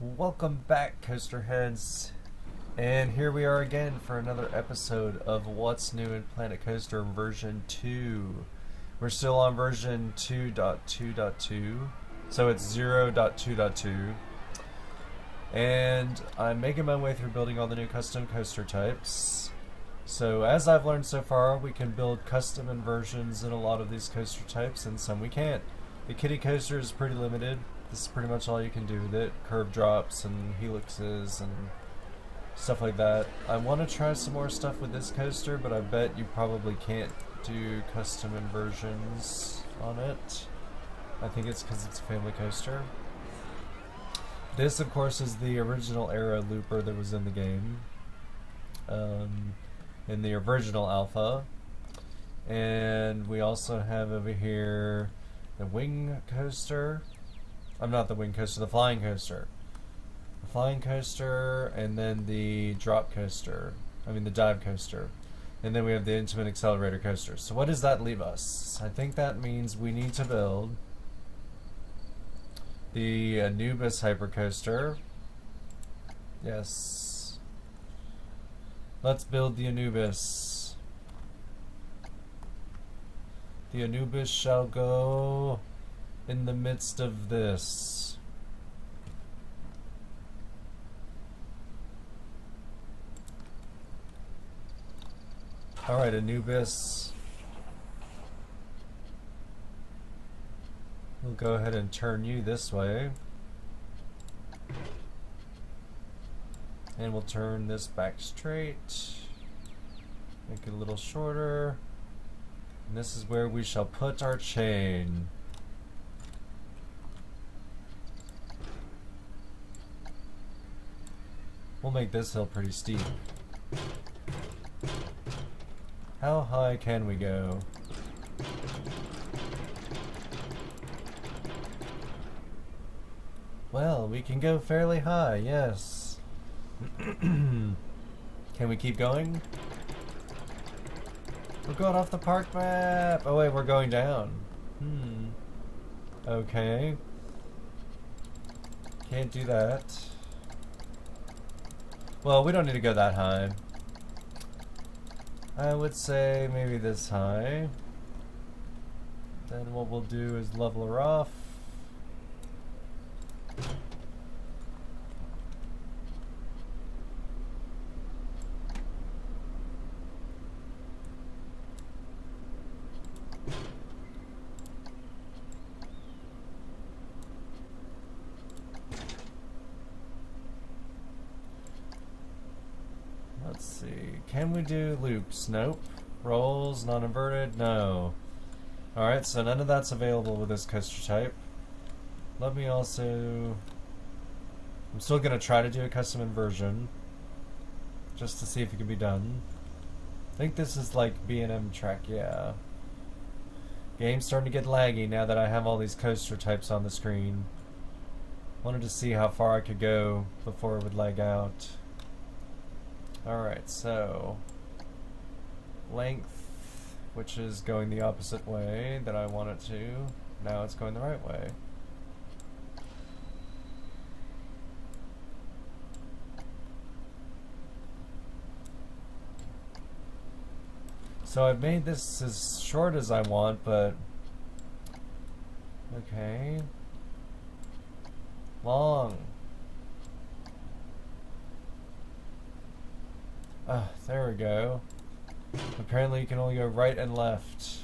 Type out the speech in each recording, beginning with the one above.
Welcome back, Coaster Heads, and here we are again for another episode of What's New in Planet Coaster version 2. We're still on version 2.2.2, so it's 0.2.2, and I'm making my way through building all the new custom coaster types. So as I've learned so far, we can build custom inversions in a lot of these coaster types, and some we can't. The kiddie coaster is pretty limited. This is pretty much all you can do with it. Curve drops and helixes and stuff like that. I want to try some more stuff with this coaster, but I bet you probably can't do custom inversions on it. I think it's because it's a family coaster. This, of course, is the original era looper that was in the game. In the original alpha. And we also have over here the wing coaster. I'm not the wing coaster, the flying coaster. The flying coaster, and then the drop coaster. I mean the dive coaster. And then we have the intimate accelerator coaster. So what does that leave us? I think that means we need to build the Anubis hypercoaster. Yes. Let's build the Anubis. The Anubis shall go in the midst of this. Alright, Anubis. We'll go ahead and turn you this way. And we'll turn this back straight. Make it a little shorter. And this is where we shall put our chain. We'll make this hill pretty steep. How high can we go? Well, we can go fairly high, yes. Can we keep going? We're going off the park map! Oh wait, we're going down. Okay. Can't do that. Well, we don't need to go that high. I would say maybe this high. Then what we'll do is level her off. Let's see. Can we do loops? Nope. Rolls, non-inverted? No. Alright, so none of that's available with this coaster type. Let me also... I'm still going to try to do a custom inversion. Just to see if it can be done. I think this is like B&M track, yeah. Game's starting to get laggy now that I have all these coaster types on the screen. Wanted to see how far I could go before it would lag out. Alright, so length, which is going the opposite way that I want it to. Now it's going the right way. So I've made this as short as I want, but okay. Long. There we go. Apparently you can only go right and left.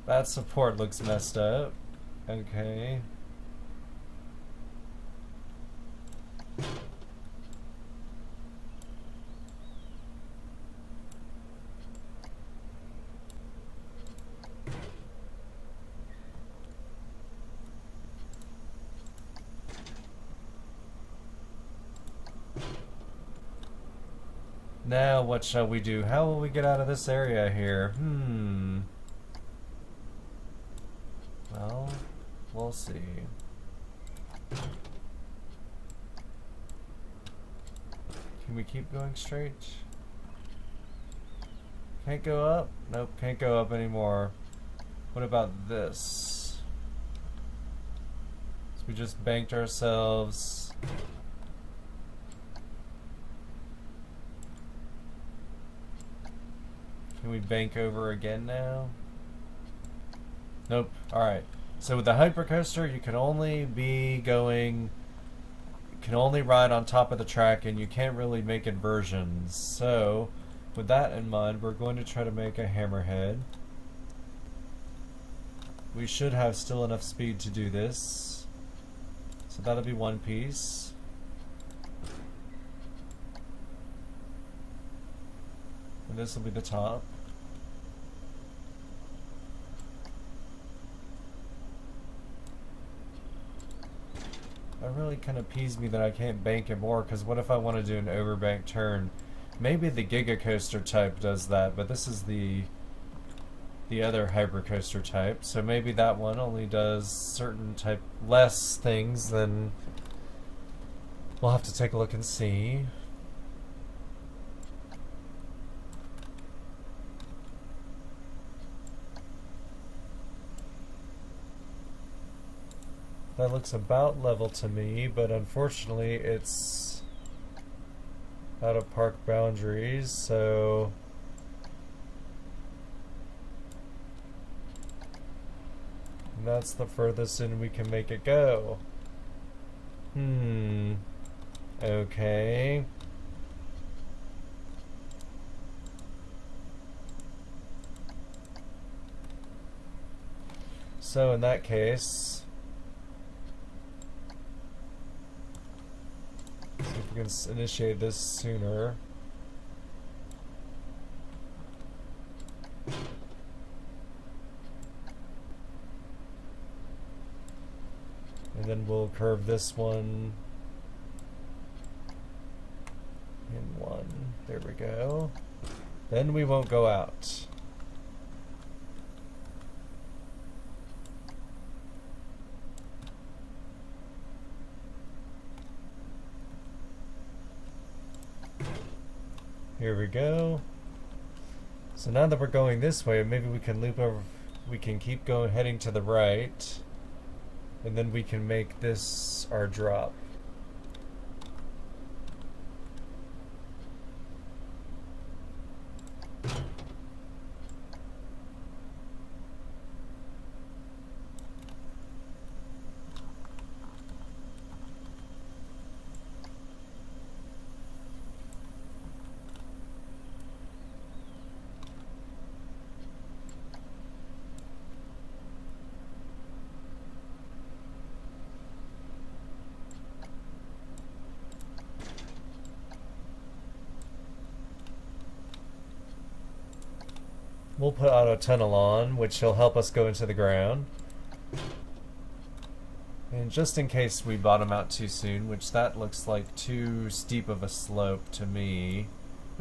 That support looks messed up. Okay. Now what shall we do? How will we get out of this area here? Well, we'll see. Can we keep going straight? Can't go up? Nope, can't go up anymore. What about this? Let's We just banked ourselves. Can we bank over again now? Nope. Alright. So with the hypercoaster, you can only be going... You can only ride on top of the track, and you can't really make inversions. So, with that in mind, we're going to try to make a hammerhead. We should have still enough speed to do this. So that'll be one piece. And this will be the top. That really kind of peeves me that I can't bank it more, because what if I want to do an overbank turn? Maybe the Giga Coaster type does that, but this is the other hypercoaster type, so maybe that one only does certain type less things than... We'll have to take a look and see. That looks about level to me, but unfortunately it's out of park boundaries, so... And that's the furthest in we can make it go. Okay. So in that case... see if we can initiate this sooner. And then we'll curve this one in one. There we go. Then we won't go out. Here we go. So now that we're going this way, maybe we can loop over, we can keep going, heading to the right, and then we can make this our drop. We'll put auto tunnel on, which will help us go into the ground. And just in case we bottom out too soon, which that looks like too steep of a slope to me.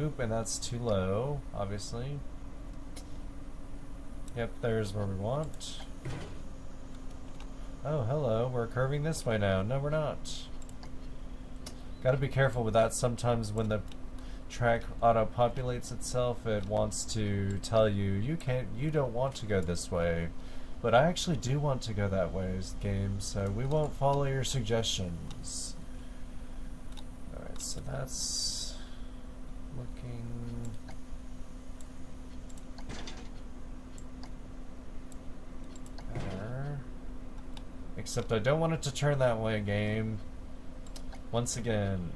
Oop, and that's too low, obviously. Yep, there's where we want. Oh, hello, we're curving this way now. No, we're not. Gotta be careful with that. Sometimes when the track auto-populates itself, it wants to tell you, you don't want to go this way. But I actually do want to go that way, game, so we won't follow your suggestions. Alright, so that's looking... better. Except I don't want it to turn that way, game. Once again.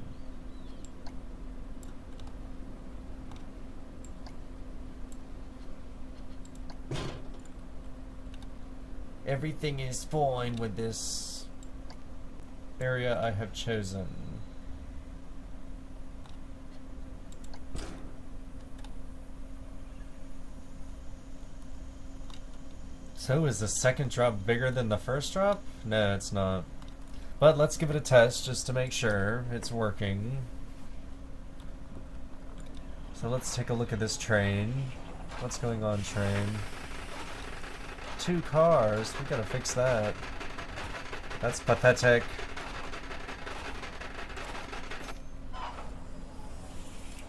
Everything is fine with this area I have chosen. So is the second drop bigger than the first drop? No, it's not. But let's give it a test just to make sure it's working. So let's take a look at this train. What's going on, train? 2 cars, we gotta fix that. That's pathetic.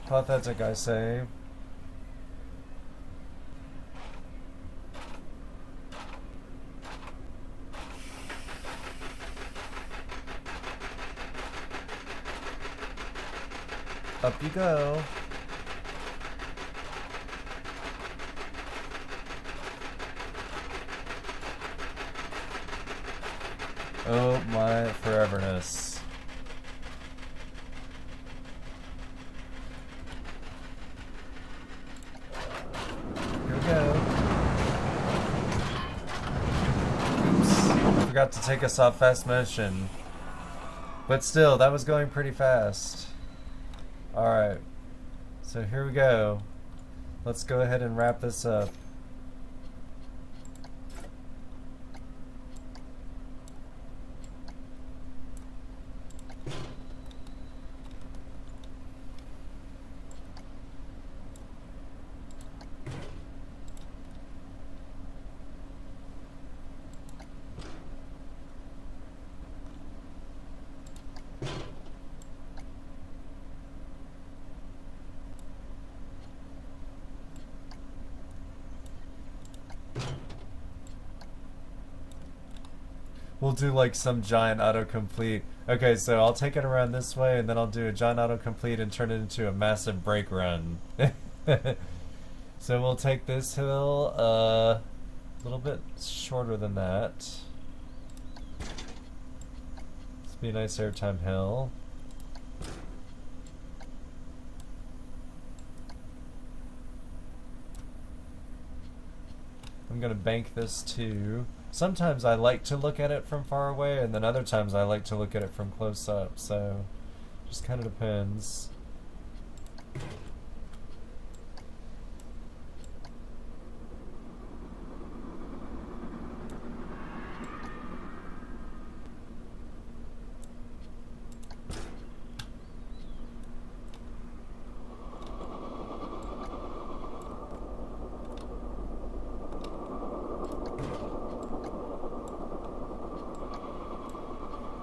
Pathetic, I say. Up you go. Oh my foreverness. Here we go. Oops. I forgot to take us off fast motion. But still, that was going pretty fast. Alright. So here we go. Let's go ahead and wrap this up. We'll do like some giant autocomplete. Okay, so I'll take it around this way and then I'll do a giant autocomplete and turn it into a massive brake run. So we'll take this hill a little bit shorter than that. This be a nice airtime hill. I'm gonna bank this too. Sometimes I like to look at it from far away, and then other times I like to look at it from close up, so just kind of depends.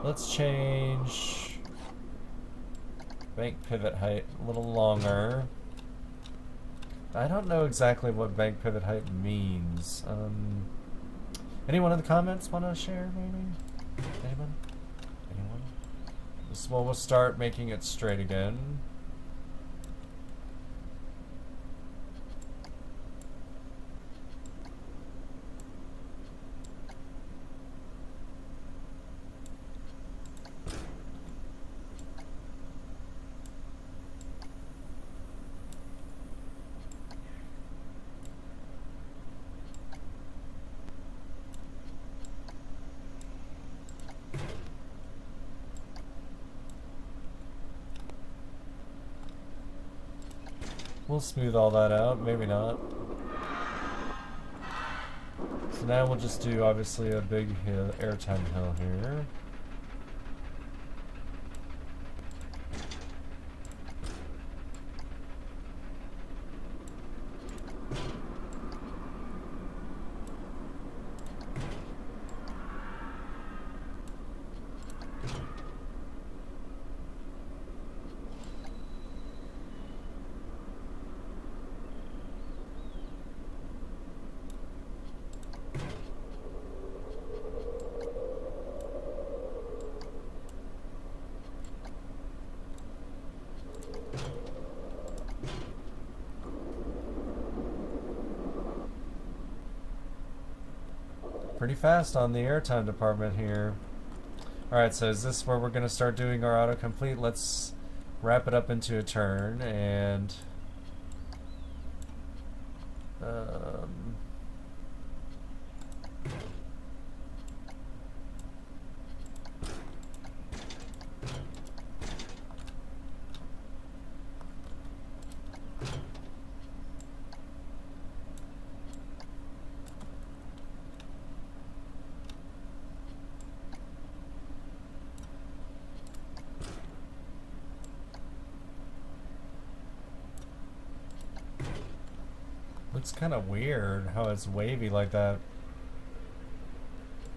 Let's change bank pivot height a little longer. I don't know exactly what bank pivot height means. Anyone in the comments want to share, maybe? Anyone? Anyone? Well, we'll start making it straight again. We'll smooth all that out, maybe not. So now we'll just do obviously a big hill, airtime hill here. Pretty fast on the airtime department here. Alright, so is this where we're going to start doing our autocomplete? Let's wrap it up into a turn and looks kind of weird how it's wavy like that.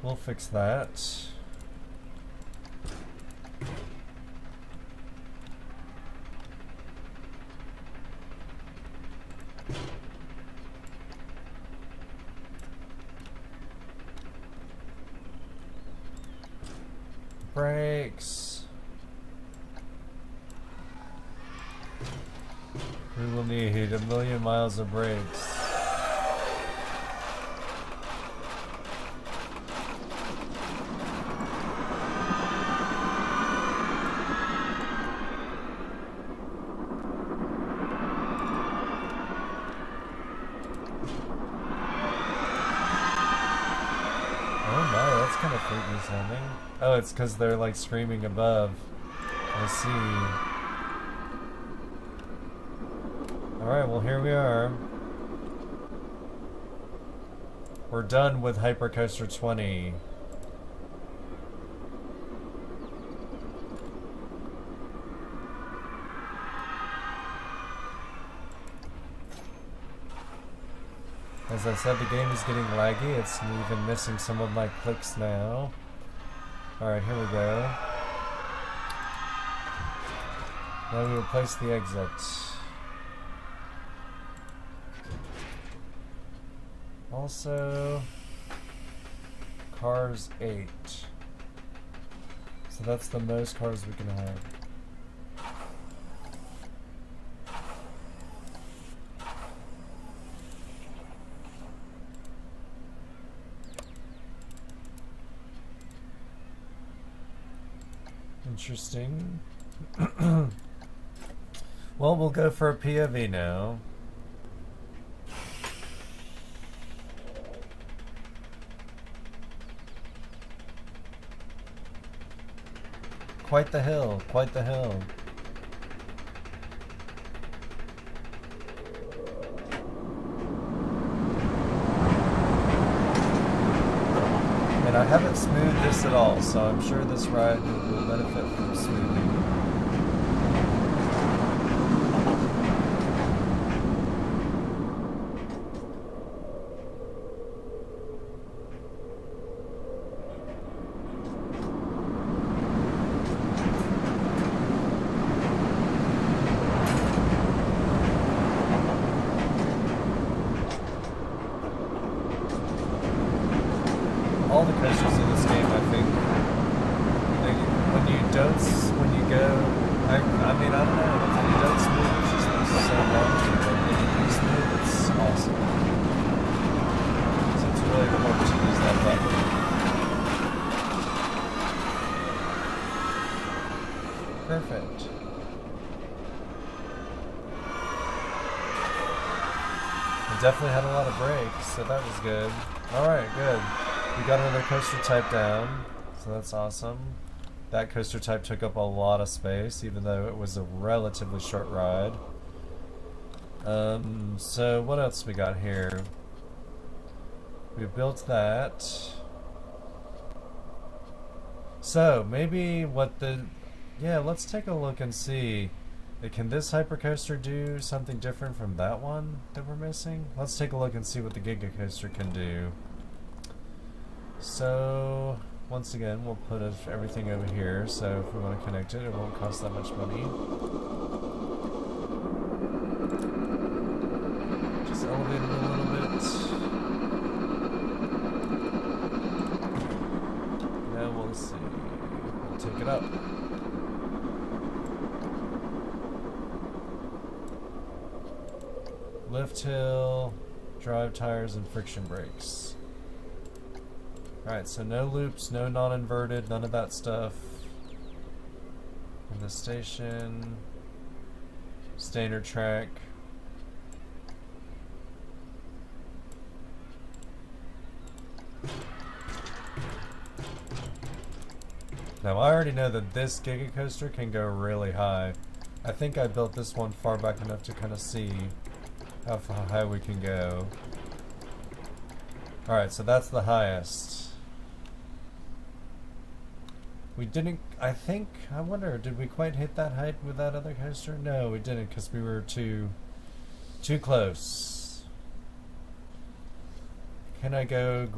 We'll fix that. Brakes. You'll need 1,000,000 miles of brakes. Oh, it's because they're like screaming above. I see. Alright, well here we are. We're done with Hypercoaster 20. As I said, the game is getting laggy. It's even missing some of my clicks now. Alright, here we go. Now we replace the exit. Also, cars 8. So that's the most cars we can have. Interesting. Well, we'll go for a POV now. Quite the hill, quite the hill. And I haven't smoothed this at all, so I'm sure this ride will benefit from smoothing. All the coasters in this game, I think, when you go, I mean, I don't know, when you don't smooth, it's just so long, but when you do smooth, it's awesome. So it's really important to use that button. Perfect. We definitely had a lot of brakes, so that was good. Alright, good. We got another coaster type down, so that's awesome. That coaster type took up a lot of space, even though it was a relatively short ride. So what else we got here? We built that. So maybe yeah, let's take a look and see. Can this hypercoaster do something different from that one that we're missing? Let's take a look and see what the Giga Coaster can do. So, once again, we'll put everything over here, so if we want to connect it, it won't cost that much money. Just elevate it a little bit. Now we'll see. We'll take it up. Lift hill, drive tires, and friction brakes. Alright, so no loops, no non-inverted, none of that stuff. In the station. Standard track. Now I already know that this Giga Coaster can go really high. I think I built this one far back enough to kind of see how high we can go. Alright, so that's the highest. We didn't, I wonder, did we quite hit that height with that other coaster? No, we didn't, because we were too close. Can I go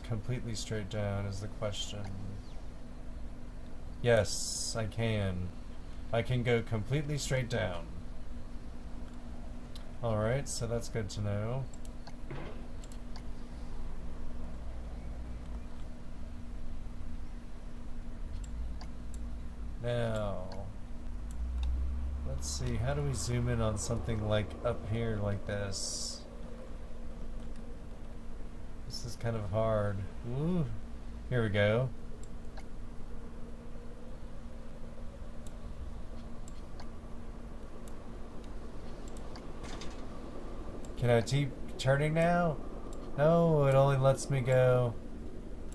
completely straight down is the question. Yes, I can. I can go completely straight down. Alright, so that's good to know. Now, Let's see, how do we zoom in on something like up here like this? This is kind of hard. Ooh, here we go. Can I keep turning now? No, it only lets me go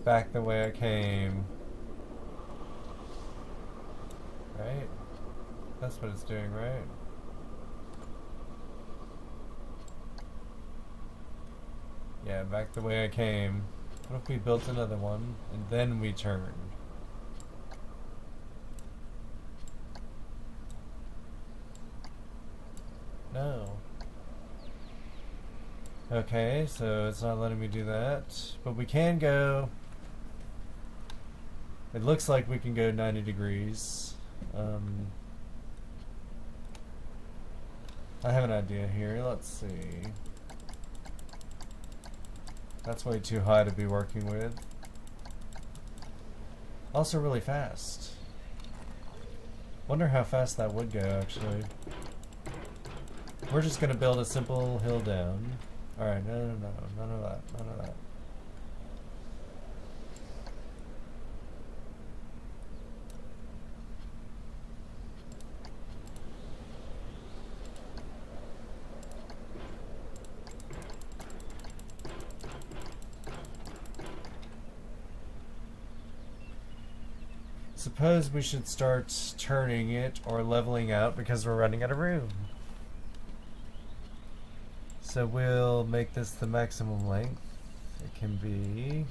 back the way I came. Right? That's what it's doing, right? Yeah, back the way I came. What if we built another one and then we turned? No. Okay, so it's not letting me do that. But we can go... It looks like we can go 90 degrees. I have an idea here. Let's see. That's way too high to be working with. Also really fast. Wonder how fast that would go, actually. We're just gonna build a simple hill down. Alright, no, none of that, none of that. Suppose we should start turning it or leveling out because we're running out of room. So we'll make this the maximum length it can be.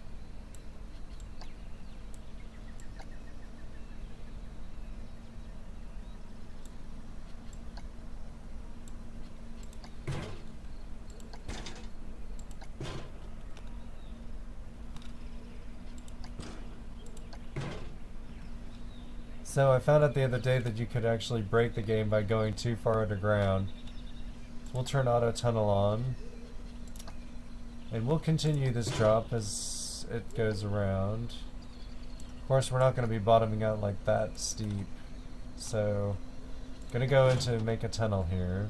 So I found out the other day that you could actually break the game by going too far underground. We'll turn auto tunnel on. And we'll continue this drop as it goes around. Of course, we're not going to be bottoming out like that steep. So, gonna go into make a tunnel here.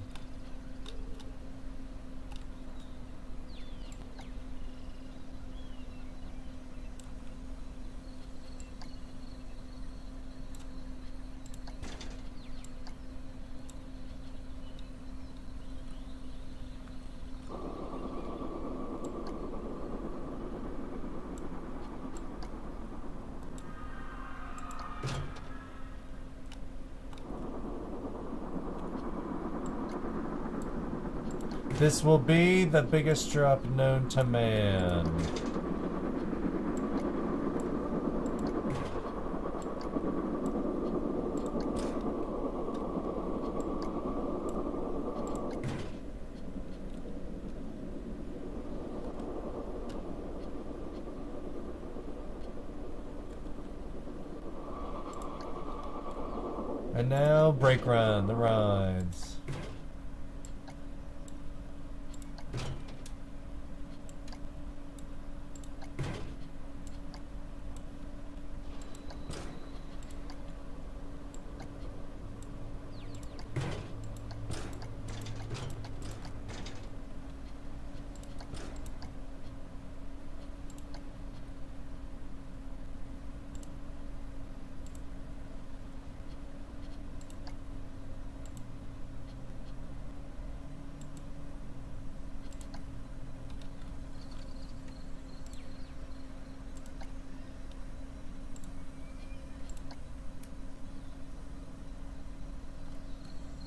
This will be the biggest drop known to man. And now, brake run, the rides.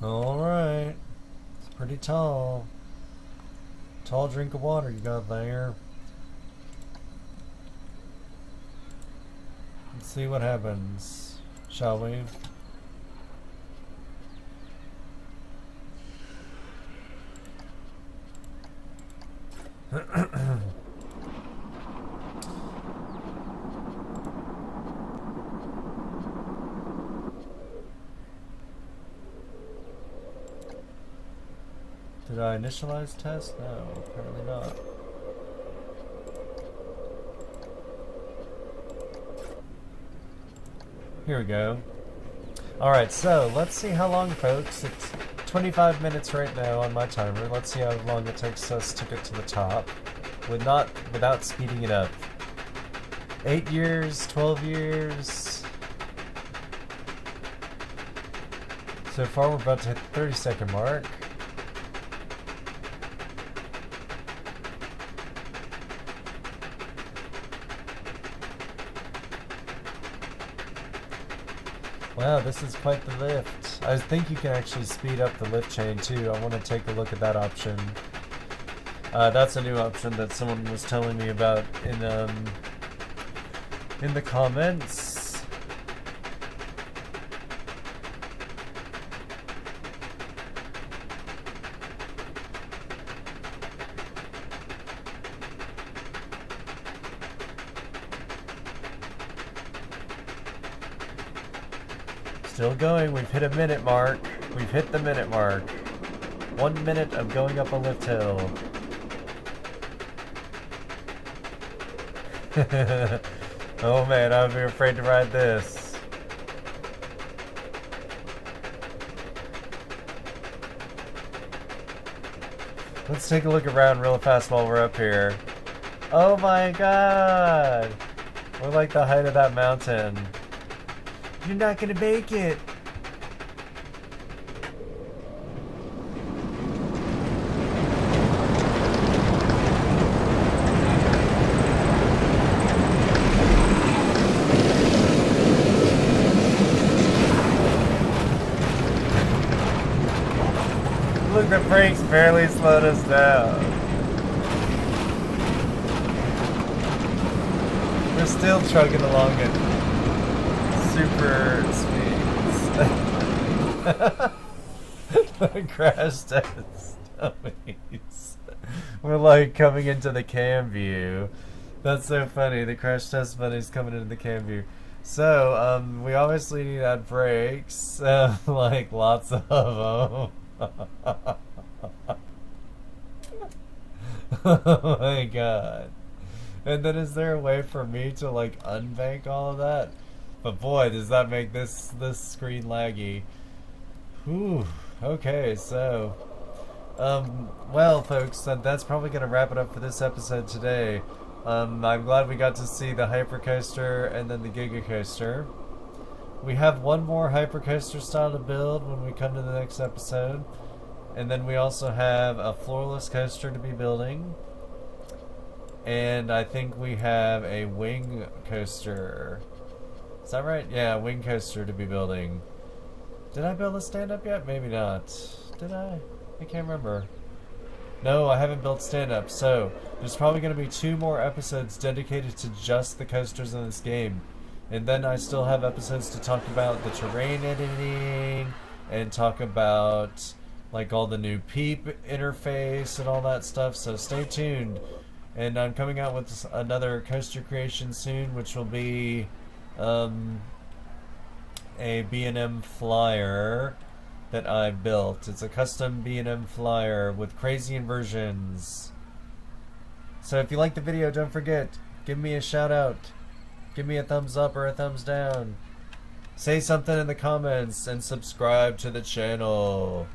Alright. It's pretty tall. Tall drink of water you got there. Let's see what happens, shall we? Did I initialize test? No, apparently not. Here we go. Alright, so let's see how long, folks. It's 25 minutes right now on my timer. Let's see how long it takes us to get to the top without speeding it up. 8 years, 12 years. So far we're about to hit the 30-second mark. Wow, this is quite the lift. I think you can actually speed up the lift chain too. I want to take a look at that option. That's a new option that someone was telling me about in the comments. Still going, we've hit a minute mark. We've hit the minute mark. 1 minute of going up a lift hill. Oh man, I would be afraid to ride this. Let's take a look around real fast while we're up here. Oh my god! We're like the height of that mountain. You're not gonna make it! Look, the brakes barely slowed us down. We're still trucking along at super speeds. The crash test dummies. We're like coming into the cam view. That's so funny. The crash test bunny's coming into the cam view. So, we obviously need to add brakes. Like lots of them. Oh my god. And then is there a way for me to like unbank all of that? But boy, does that make this screen laggy. Whew. Okay, so well folks, that's probably gonna wrap it up for this episode today. I'm glad we got to see the Hypercoaster and then the Giga Coaster. We have one more Hypercoaster style to build when we come to the next episode. And then we also have a floorless coaster to be building. And I think we have a wing coaster. Is that right? Yeah, wing coaster to be building. Did I build a stand-up yet? Maybe not. Did I? I can't remember. No, I haven't built stand-up. So, there's probably going to be 2 more episodes dedicated to just the coasters in this game. And then I still have episodes to talk about the terrain editing and talk about like all the new Peep interface and all that stuff. So stay tuned. And I'm coming out with another coaster creation soon, which will be a B&M flyer that I built. It's a custom B&M flyer with crazy inversions. So if you like the video, don't forget, give me a shout out. Give me a thumbs up or a thumbs down. Say something in the comments and subscribe to the channel.